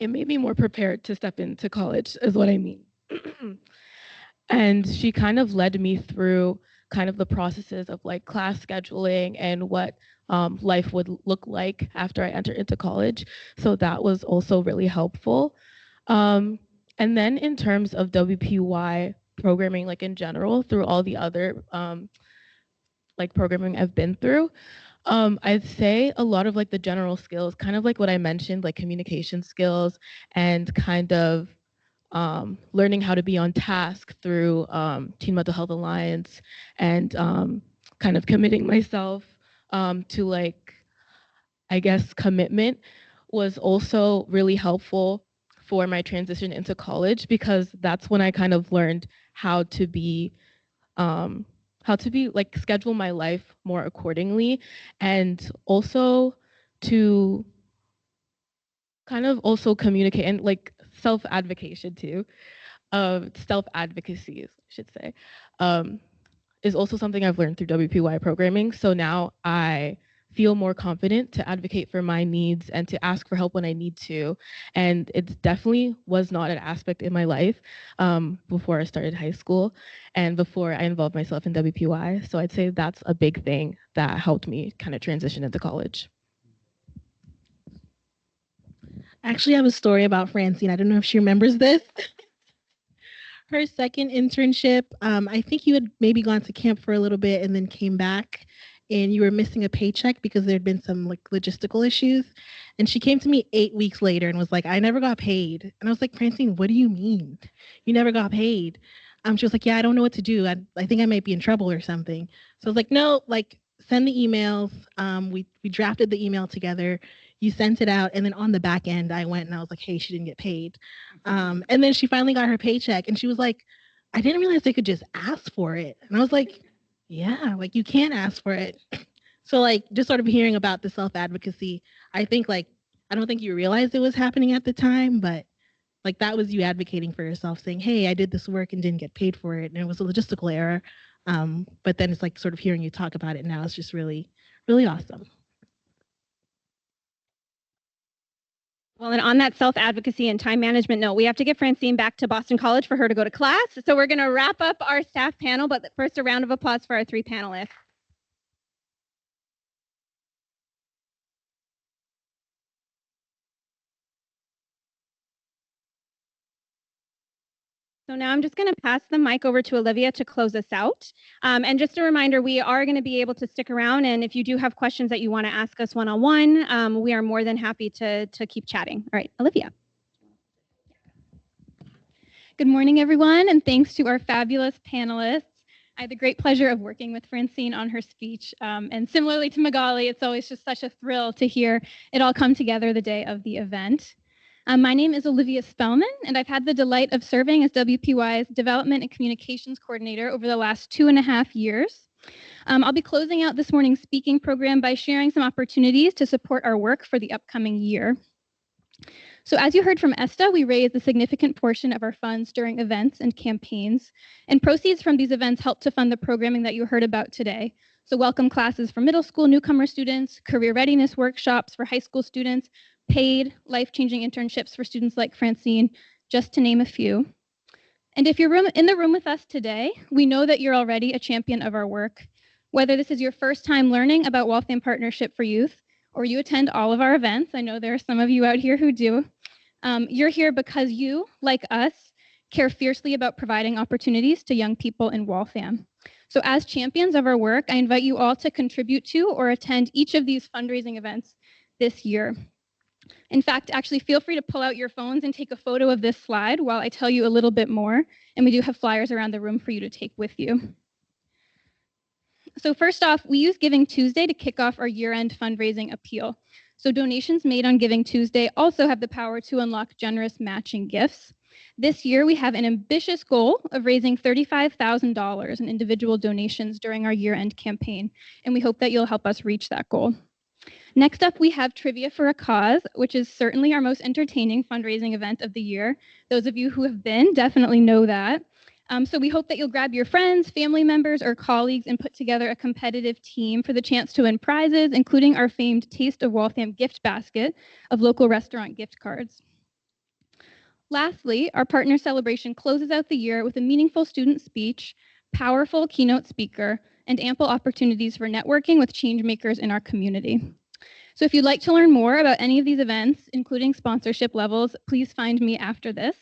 made me more prepared to step into college is what I mean. And she kind of led me through kind of the processes of like class scheduling and what life would look like after I entered into college. So that was also really helpful. And then in terms of WPY programming, like in general, through all the other like programming I've been through, I'd say a lot of like the general skills, kind of like what I mentioned, like communication skills and kind of learning how to be on task through Teen Mental Health Alliance and kind of committing myself to like, I guess, commitment was also really helpful for my transition into college because that's when I kind of learned um, how to be like schedule my life more accordingly and also to kind of also communicate and like self-advocation too. Self-advocacy, I should say, is also something I've learned through WPY programming. So now I feel more confident to advocate for my needs and to ask for help when I need to. And it definitely was not an aspect in my life before I started high school and before I involved myself in WPY. So I'd say that's a big thing that helped me kind of transition into college. I actually have a story about Francine. I don't know if she remembers this. Her second internship, I think you had maybe gone to camp for a little bit and then came back and you were missing a paycheck because there'd been some like logistical issues. And she came to me 8 weeks later and was like, I never got paid. And I was like, Francine, what do you mean? You never got paid? She was like, yeah, I don't know what to do. I think I might be in trouble or something. So I was like, no, like send the emails. We drafted the email together. You sent it out. And then on the back end, I went and I was like, hey, she didn't get paid. And then she finally got her paycheck and she was like, I didn't realize they could just ask for it. And I was like, yeah, like you can ask for it. So like just sort of hearing about the self-advocacy, I think like, I don't think you realized it was happening at the time, but like that was you advocating for yourself saying, hey, I did this work and didn't get paid for it. And it was a logistical error. But then it's like sort of hearing you talk about it now is just really, really awesome. Well, and on that self-advocacy and time management note, we have to get Francine back to Boston College for her to go to class. So we're going to wrap up our staff panel, but first a round of applause for our 3 panelists. So now I'm just going to pass the mic over to Olivia to close us out. And just a reminder, we are going to be able to stick around. And if you do have questions that you want to ask us one-on-one, we are more than happy to keep chatting. All right, Olivia. Good morning, everyone, and thanks to our fabulous panelists. I had the great pleasure of working with Francine on her speech. And similarly to Magali, it's always just such a thrill to hear it all come together the day of the event. My name is Olivia Spellman, and I've had the delight of serving as WPY's Development and Communications Coordinator over the last 2.5 years. I'll be closing out this morning's speaking program by sharing some opportunities to support our work for the upcoming year. So as you heard from Esta, we raise a significant portion of our funds during events and campaigns, and proceeds from these events help to fund the programming that you heard about today. So welcome classes for middle school newcomer students, career readiness workshops for high school students, paid life-changing internships for students like Francine, just to name a few. And if you're in the room with us today, we know that you're already a champion of our work. Whether this is your first time learning about Waltham Partnership for Youth, or you attend all of our events, I know there are some of you out here who do, you're here because you, like us, care fiercely about providing opportunities to young people in Waltham. So as champions of our work, I invite you all to contribute to or attend each of these fundraising events this year. In fact, actually feel free to pull out your phones and take a photo of this slide while I tell you a little bit more. And we do have flyers around the room for you to take with you. So first off, we use Giving Tuesday to kick off our year-end fundraising appeal. So donations made on Giving Tuesday also have the power to unlock generous matching gifts. This year, we have an ambitious goal of raising $35,000 in individual donations during our year-end campaign, and we hope that you'll help us reach that goal. Next up, we have Trivia for a Cause, which is certainly our most entertaining fundraising event of the year. Those of you who have been definitely know that. So we hope that you'll grab your friends, family members, or colleagues and put together a competitive team for the chance to win prizes, including our famed Taste of Waltham gift basket of local restaurant gift cards. Lastly, our partner celebration closes out the year with a meaningful student speech, powerful keynote speaker, and ample opportunities for networking with change makers in our community. So if you'd like to learn more about any of these events, including sponsorship levels, please find me after this.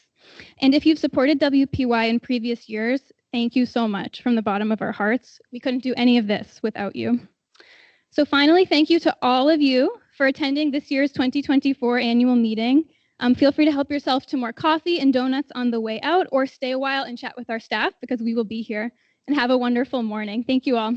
And if you've supported WPY in previous years, thank you so much from the bottom of our hearts. We couldn't do any of this without you. So finally, thank you to all of you for attending this year's 2024 annual meeting. Feel free to help yourself to more coffee and donuts on the way out, or stay a while and chat with our staff because we will be here. And have a wonderful morning. Thank you all.